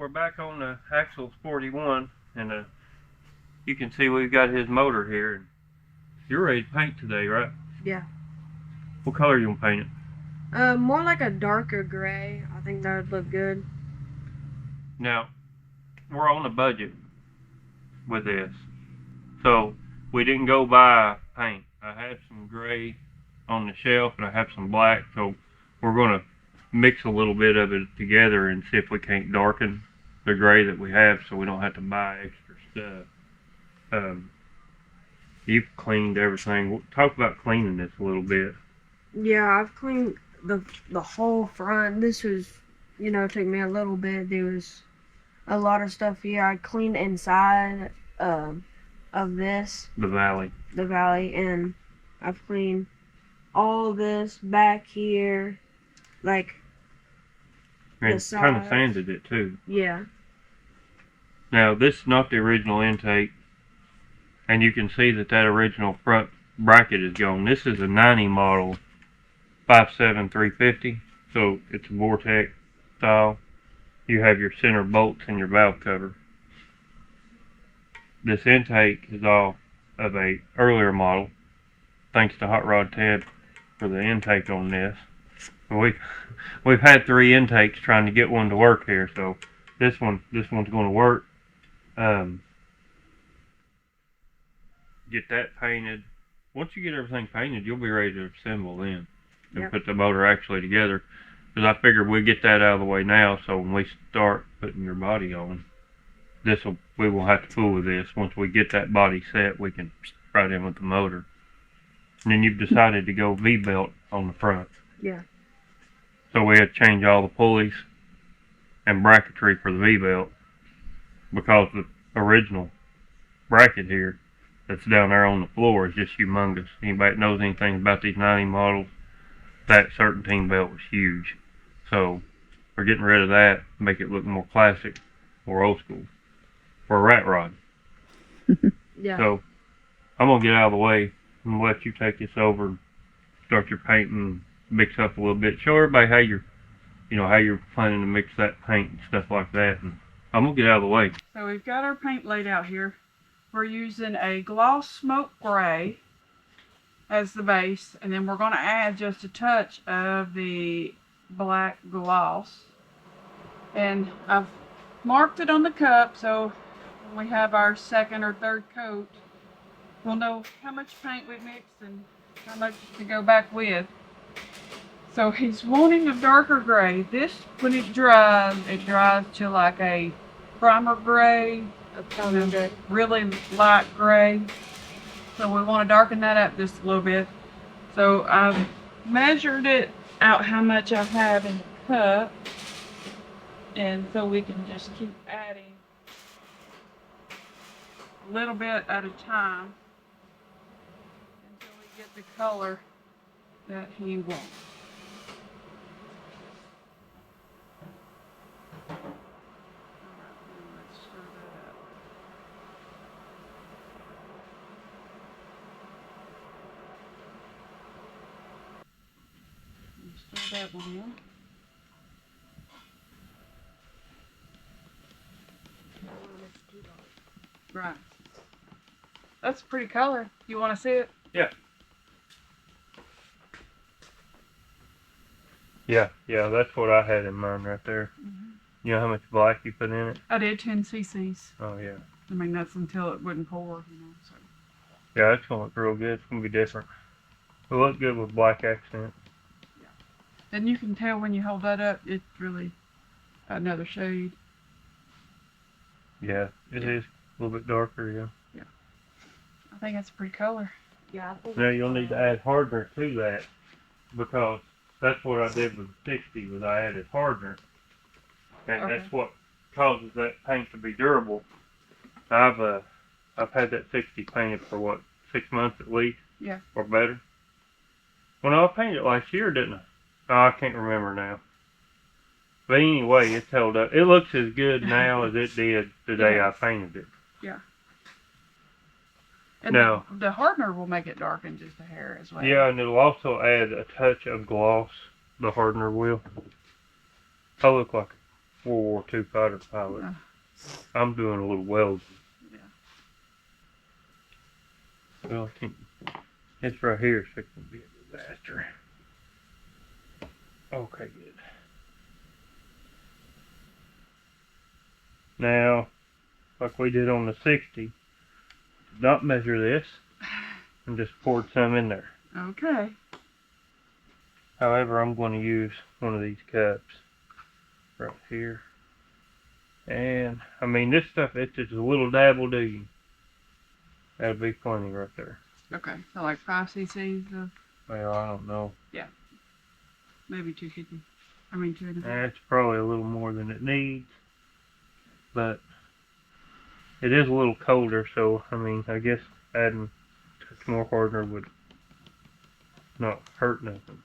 we're back on the Axle's 41, and you can see we've got his motor here. And you're ready to paint today, right? Yeah. What color you gonna paint it? More like a darker gray. I think that would look good. Now, we're on a budget with this, so we didn't go buy paint. I have some gray on the shelf, and I have some black, so we're gonna mix a little bit of it together and see if we can't darken the gray that we have, so we don't have to buy extra stuff. You've cleaned everything. Talk about cleaning this a little bit. Yeah, I've cleaned the whole front. This was, took me a little bit. There was a lot of stuff here. I cleaned inside of this. The valley. The valley, and I've cleaned all this back here, like And the kind of sides. sanded it too. Yeah. Now this is not the original intake, and you can see that original front bracket is gone. This is a 90 model 5.7 350, so it's a Vortex style. You have your center bolts and your valve cover. This intake is all of a earlier model, thanks to Hot Rod Ted for the intake on this. We've had 3 intakes trying to get one to work here, so this one's going to work. Get that painted. Once you get everything painted, you'll be ready to assemble then and Yep. put the motor actually together. Because I figured we'd get that out of the way now, so when we start putting your body on, we won't have to fool with this. Once we get that body set, we can right in with the motor. And then you've decided to go V-belt on the front. Yeah. So we had to change all the pulleys and bracketry for the V-belt, because the original bracket here that's down there on the floor is just humongous. Anybody that knows anything about these 90 models, that serpentine belt was huge. So we're getting rid of that, make it look more classic, more old school, for a rat rod. Yeah. So I'm gonna get out of the way and let you take this over and start your painting, mix up a little bit. Show everybody how you're planning to mix that paint and stuff like that. And I'm gonna get out of the way. So we've got our paint laid out here. We're using a gloss smoke gray as the base, and then we're going to add just a touch of the black gloss. And I've marked it on the cup, so when we have our second or third coat, we'll know how much paint we mixed and how much to go back with. So he's wanting a darker gray. This, when it dries to like a primer gray, really light gray. So we want to darken that up just a little bit. So I've measured it out how much I have in the cup, and so we can just keep adding a little bit at a time until we get the color that he wants. Let's stir that up. Stir that one in. Right. That's a pretty color. You want to see it? Yeah, that's what I had in mind right there. Mm-hmm. You know how much black you put in it? I did 10 cc's. Oh yeah. I mean, that's until it wouldn't pour, so. Yeah, it's gonna look real good. It's gonna be different. It'll look good with black accent. And you can tell when you hold that up, it's really another shade. Yeah, it is a little bit darker, yeah. I think that's a pretty color. Yeah. Now you'll need to add hardener to that, because that's what I did with the 60, was I added hardener. And Okay. that's what causes that paint to be durable. I've had that 60 painted for what, 6 months at least? Yeah. Or better. Well, no, I painted it last year, didn't I? Oh, I can't remember now. But anyway, it's held up. It looks as good now as it did the day I painted it. Yeah. And No. the hardener will make it darken just a hair as well. Yeah, and it'll also add a touch of gloss, the hardener will. I look like World War II fighter pilot. I'm doing a little welding. Yeah. Well, I think it's right here, so it can be a disaster. Okay, good. Now, like we did on the 60, did not measure this and just poured some in there. Okay. However, I'm going to use one of these cups right here. And, I mean, this stuff, it's just a little dab will do you. That'll be plenty right there. Okay. So like 5 cc's of, Well, I don't know. maybe 250. I mean 2.5. That's probably a little more than it needs. But it is a little colder, so, I mean, I guess adding a touch more hardener would not hurt nothing.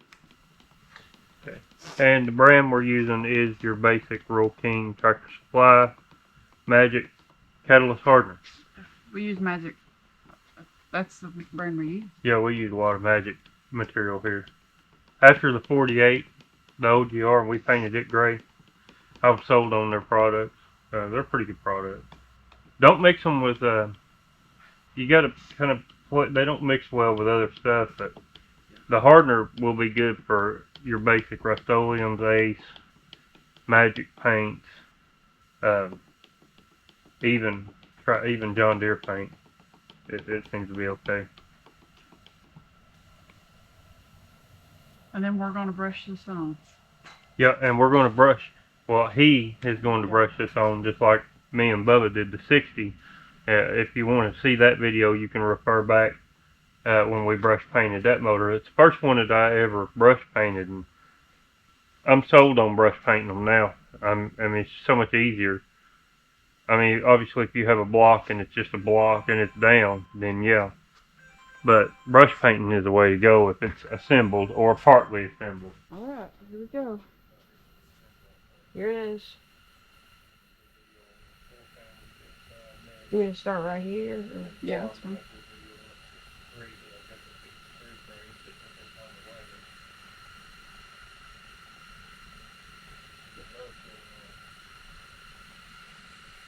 Okay. And the brand we're using is your basic Roll King Tractor Supply Magic Catalyst Hardener. We use Magic. That's the brand we use. Yeah, we use a lot of Magic material here. After the 48, the OGR, we painted it gray. I've sold on their products. They're pretty good products. Don't mix them with, you gotta kind of, they don't mix well with other stuff, but the hardener will be good for your basic Rust-Oleums, Ace, Magic paints, even John Deere paint. It seems to be okay. And then we're going to brush this on. Yeah, and we're going to brush, well, he is going to brush this on just like me and Bubba did the 60. If you want to see that video, you can refer back when we brush painted that motor. It's the first one that I ever brush painted, and I'm sold on brush painting them now. I mean, it's so much easier. I mean, obviously, if you have a block and it's just a block and it's down, then yeah. But brush painting is the way to go if it's assembled or partly assembled. Alright, here we go. Here it is. You gonna start right here? Or? Yeah, that's fine.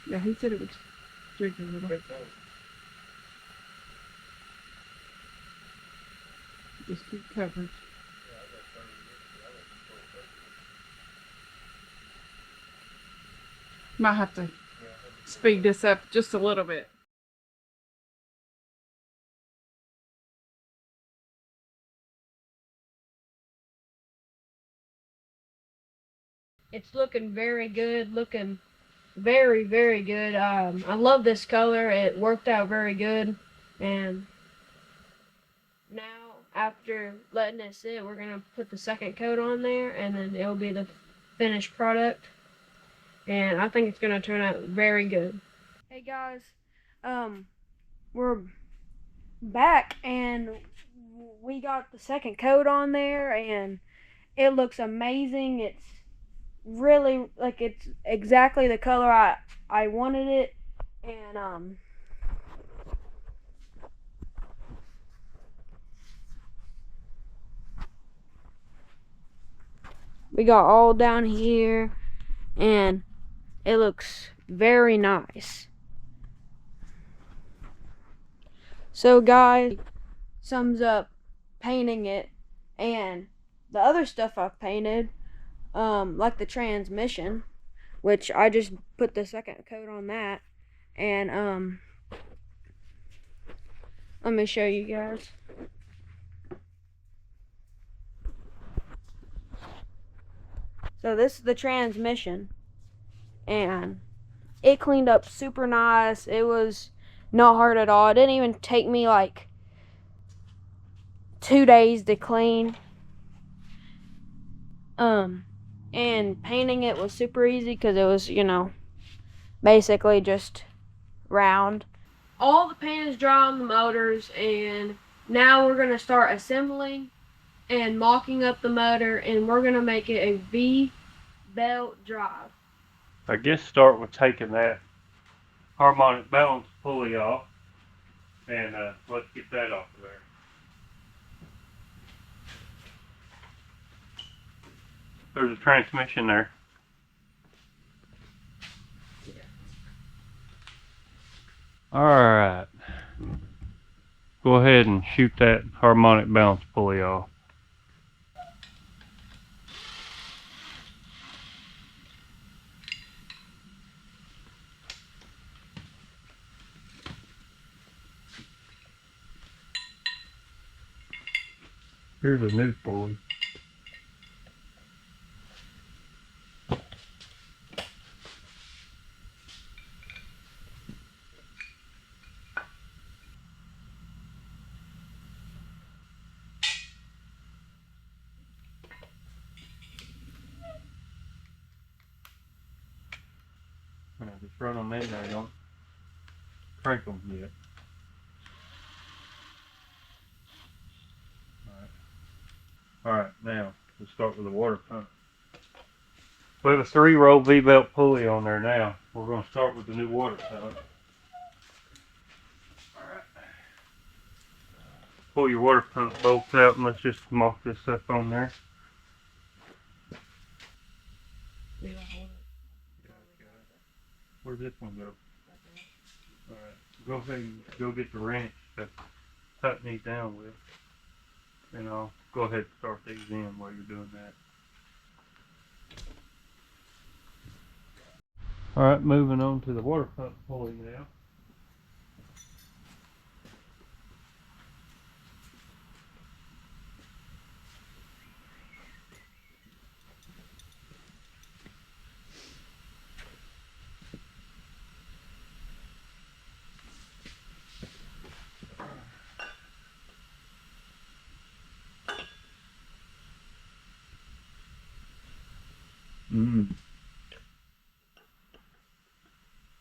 Yeah, he said it would drink a little bit. Just keep covered. Might have to speed this up just a little bit. It's looking very good, looking very, very good. I love this color. It worked out very good. And now, after letting it sit, we're going to put the second coat on there, and then it'll be the finished product. And I think it's going to turn out very good. Hey guys, we're back, and we got the second coat on there, and it looks amazing. It's really, like, it's exactly the color I wanted it. And we got all down here, and it looks very nice. So guys, sums up painting it, and the other stuff I've painted, like the transmission, which I just put the second coat on that. And let me show you guys. So this is the transmission, and it cleaned up super nice. It was not hard at all. It didn't even take me like 2 days to clean. And painting it was super easy because it was, you know, basically just round. All the paint is dry on the motors, and now we're going to start assembling and mocking up the motor, and we're going to make it a V-belt drive. I guess start with taking that harmonic balance pulley off, and let's get that off of there. There's a transmission there. Alright. Go ahead and shoot that harmonic balance pulley off. Here's a new pulley. Just run them in there, don't crank them yet. Alright, now we'll start with the water pump. We have a 3-row V-belt pulley on there now. We're going to start with the new water pump. Alright. Pull your water pump bolts out and let's just mock this up on there. Where'd this one go? Alright, go ahead and go get the wrench to tighten these down with. And I'll go ahead and start these in while you're doing that. Alright, moving on to the water pump pulley now.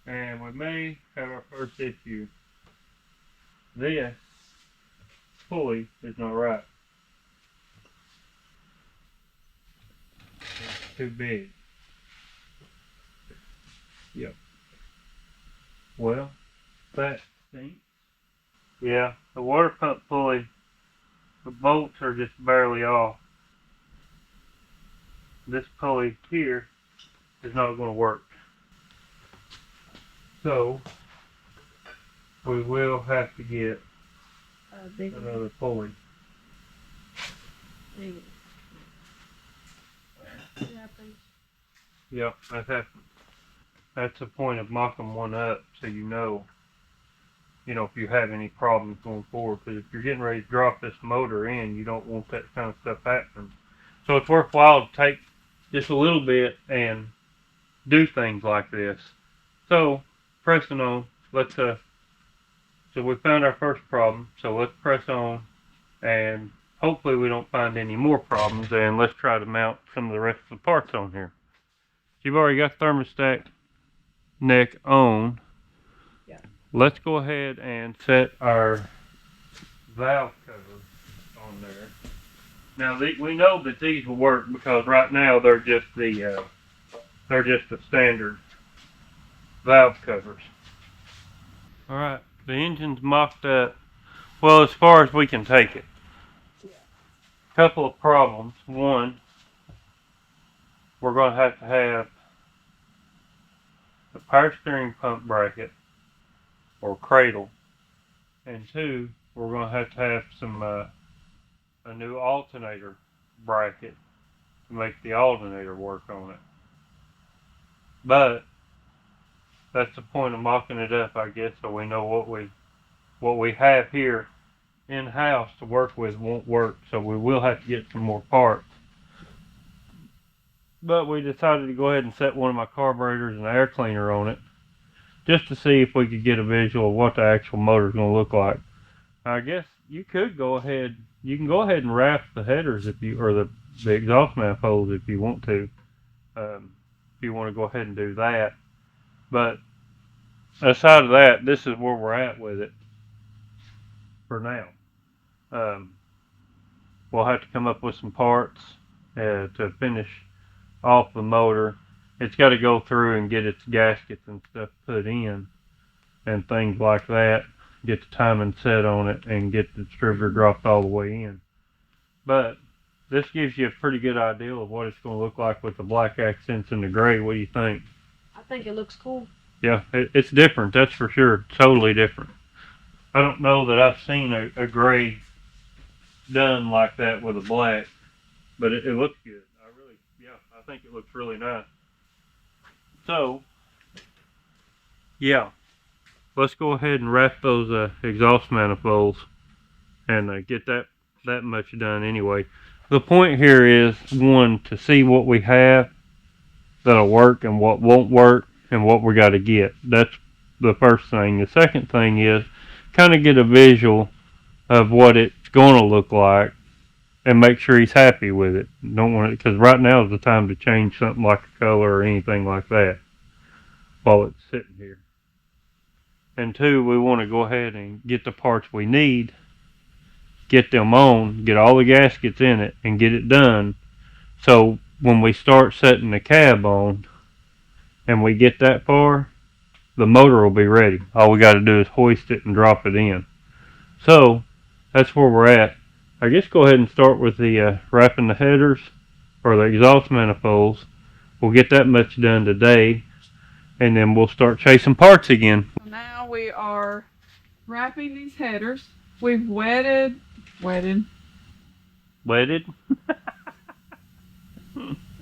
And we may have our first issue. This pulley is not right. It's too big. Yep. Well, that stinks. Yeah, the water pump pulley, the bolts are just barely off. This pulley here is not going to work. So, we will have to get another pulley. Yeah, that's the point of mocking one up, so you know if you have any problems going forward. Because if you're getting ready to drop this motor in, you don't want that kind of stuff happening. So it's worthwhile to take just a little bit and do things like this. So, pressing on, so we found our first problem, so let's press on, and hopefully we don't find any more problems, and let's try to mount some of the rest of the parts on here. You've already got the thermostat neck on. Yeah. Let's go ahead and set our valve cover on there. Now we know that these will work because right now they're just the standard valve covers. Alright, the engine's mocked up, well, as far as we can take it. Couple of problems. One, we're going to have the power steering pump bracket or cradle, and two, we're going to have some a new alternator bracket to make the alternator work on it. But that's the point of mocking it up, I guess, so we know what we have here in-house to work with won't work, so we will have to get some more parts. But we decided to go ahead and set one of my carburetors and air cleaner on it, just to see if we could get a visual of what the actual motor is going to look like. I guess you can go ahead and wrap the headers or the exhaust manifolds if you want to. If you want to go ahead and do that. But aside of that, this is where we're at with it for now. We'll have to come up with some parts to finish off the motor. It's got to go through and get its gaskets and stuff put in and things like that. Get the timing set on it and get the distributor dropped all the way in. But this gives you a pretty good idea of what it's going to look like with the black accents and the gray. What do you think? I think it looks cool. Yeah, it's different, that's for sure. Totally different. I don't know that I've seen a gray done like that with a black, but it looks good. I think it looks really nice. So, yeah, let's go ahead and wrap those exhaust manifolds and get that much done anyway. The point here is, one, to see what we have that'll work and what won't work and what we got to get. That's the first thing. The second thing is kind of get a visual of what it's going to look like and make sure he's happy with it. Don't want it, because right now is the time to change something like a color or anything like that while it's sitting here. And two, we want to go ahead and get the parts we need, get them on, get all the gaskets in it, and get it done. So when we start setting the cab on and we get that far, the motor will be ready. All we got to do is hoist it and drop it in. So that's where we're at. I guess go ahead and start with the wrapping the headers or the exhaust manifolds. We'll get that much done today, and then we'll start chasing parts again. Now we are wrapping these headers. We've wetted. Wetted?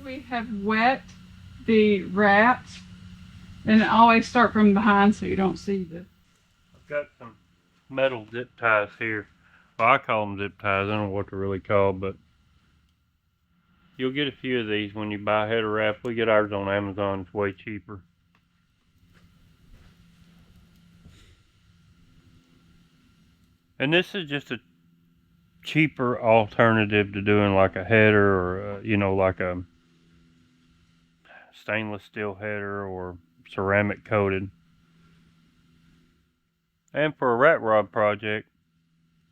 We have wet the wraps, and always start from behind so you don't see the. I've got some metal zip ties here. Well, I call them zip ties. I don't know what they're really called, but you'll get a few of these when you buy a header wrap. We get ours on Amazon. It's way cheaper. And this is just a cheaper alternative to doing like a header or, like a stainless steel header or ceramic coated. And for a rat rod project,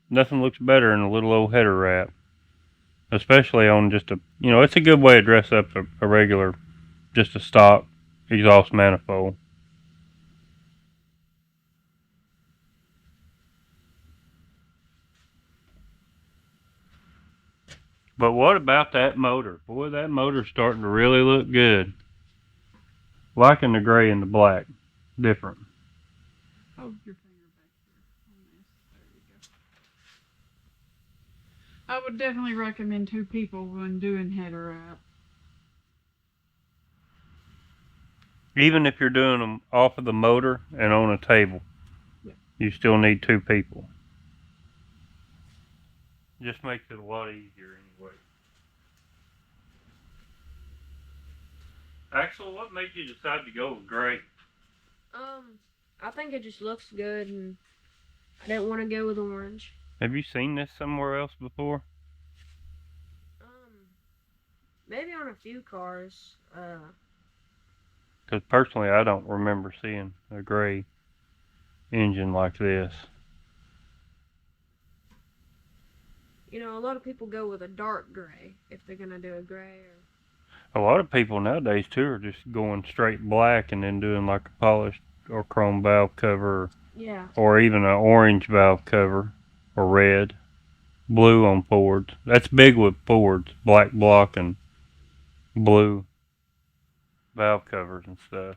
nothing looks better than a little old header wrap. Especially on just it's a good way to dress up a regular, just a stock exhaust manifold. But what about that motor? Boy, that motor's starting to really look good. Liking the gray and the black. Different. Hold your finger back here on this. There you go. I would definitely recommend 2 people when doing header wrap. Even if you're doing them off of the motor and on a table, yeah, you still need 2 people. Just makes it a lot easier anyway. Axel, what made you decide to go with gray? I think it just looks good, and I didn't want to go with orange. Have you seen this somewhere else before? Maybe on a few cars. Because personally, I don't remember seeing a gray engine like this. A lot of people go with a dark gray if they're gonna do a gray. A lot of people nowadays too are just going straight black and then doing like a polished or chrome valve cover, Yeah. or even an orange valve cover, or red, blue on Fords. That's big with Fords, black block and blue valve covers and stuff.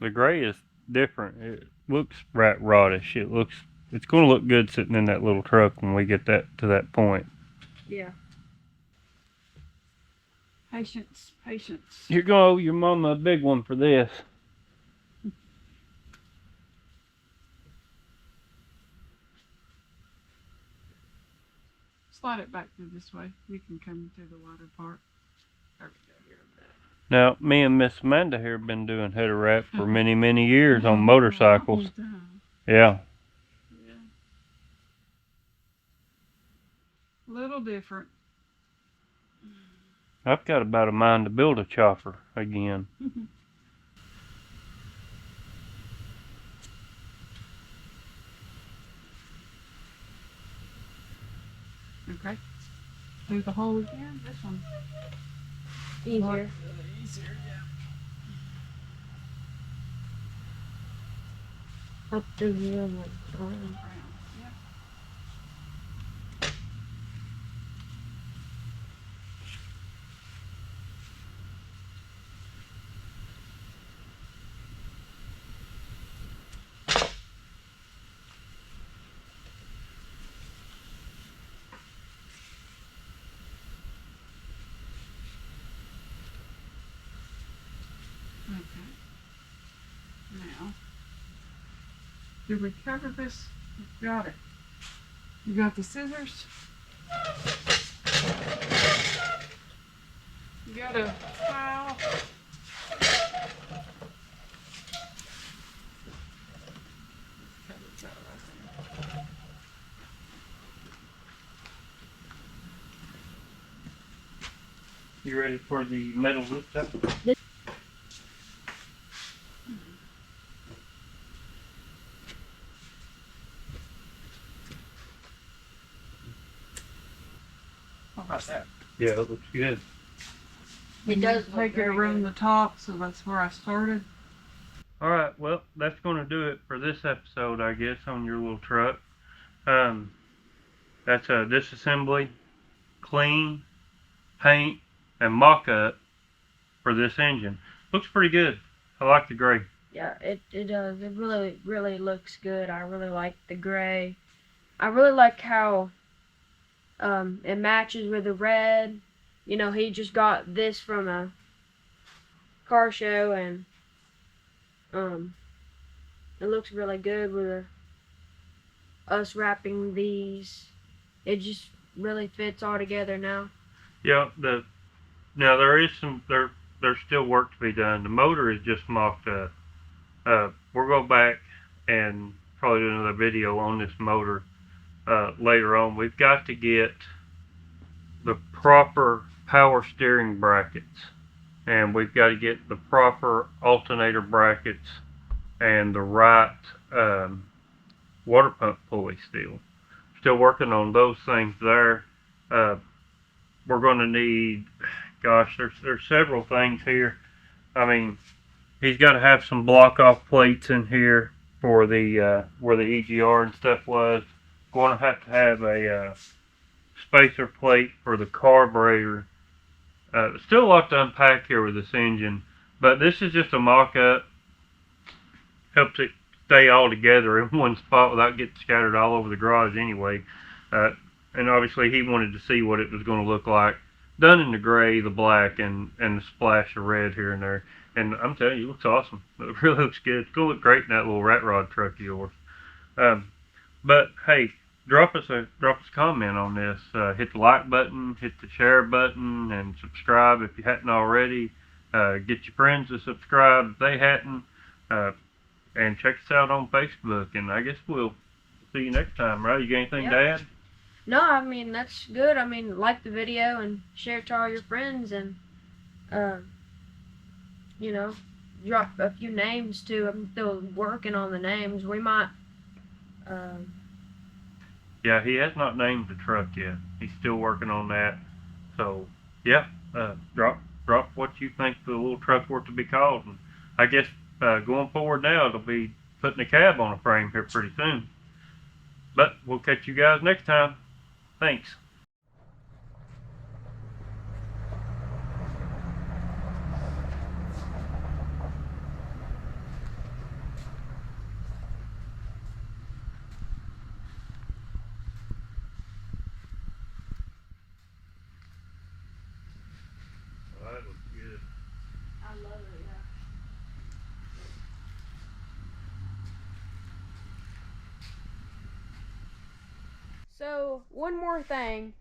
The gray is different. It looks rat rodish. It's going to look good sitting in that little truck when we get that to that point. Yeah. Patience, patience. You're going to owe your mama a big one for this. Slide it back through this way. You can come through the wider part. There we go. Here. Now, me and Miss Amanda here have been doing header wrap for many, many years on motorcycles. Yeah. Little different. I've got about a mind to build a chopper again. Okay. Do the hole again. This one. Easier. Easier, yeah. Up to the other one. Yep. Did we cover this? Got it. You got the scissors? You got a file? You ready for the metal lift up? How about that? Yeah, it looks good. It does look Take it very around good. the top, so that's where I started. Alright, well, that's going to do it for this episode, I guess, on your little truck. That's a disassembly, clean, paint, and mock-up for this engine. Looks pretty good. I like the gray. Yeah, it does. It really looks good. I really like the gray. I really like how it matches with the red. You know, he just got this from a car show, and it looks really good with us wrapping these. It just really fits all together now. Yeah, now there's still work to be done. The motor is just mocked up. We'll go back and probably do another video on this motor later on. We've got to get the proper power steering brackets, and we've got to get the proper alternator brackets and the right water pump pulley still working on those things there. We're going to need, gosh, there's several things here. I mean, he's got to have some block off plates in here for the where the EGR and stuff was. Going to have a spacer plate for the carburetor. Still a lot to unpack here with this engine, but this is just a mock-up. Helps it stay all together in one spot without getting scattered all over the garage anyway. And obviously he wanted to see what it was going to look like done in the gray, the black, and the splash of red here and there. And I'm telling you, it looks awesome. It really looks good. It's going to look great in that little Rat Rod truck of yours. But hey, drop us a comment on this. Hit the like button, hit the share button, and subscribe if you hadn't already. Get your friends to subscribe if they hadn't. And check us out on Facebook. And I guess we'll see you next time, right? You got anything to add? No, I mean, that's good. I mean, like the video and share it to all your friends, and you know, drop a few names too. I'm still working on the names. We might Yeah, he has not named the truck yet. He's still working on that. So yeah, drop what you think the little truck ought to be called. And I guess going forward now, it'll be putting a cab on a frame here pretty soon. But we'll catch you guys next time. Thanks. Well, that looks good. I love it, yeah. So, one more thing.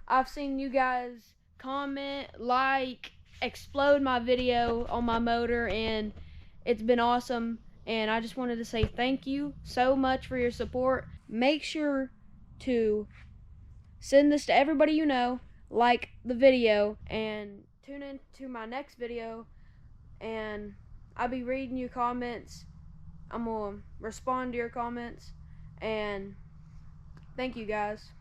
I've seen you guys comment, like, explode my video on my motor, and it's been awesome. And I just wanted to say thank you so much for your support. Make sure to send this to everybody you know, like the video, and tune in to my next video, and I'll be reading your comments. I'm gonna respond to your comments, and thank you guys.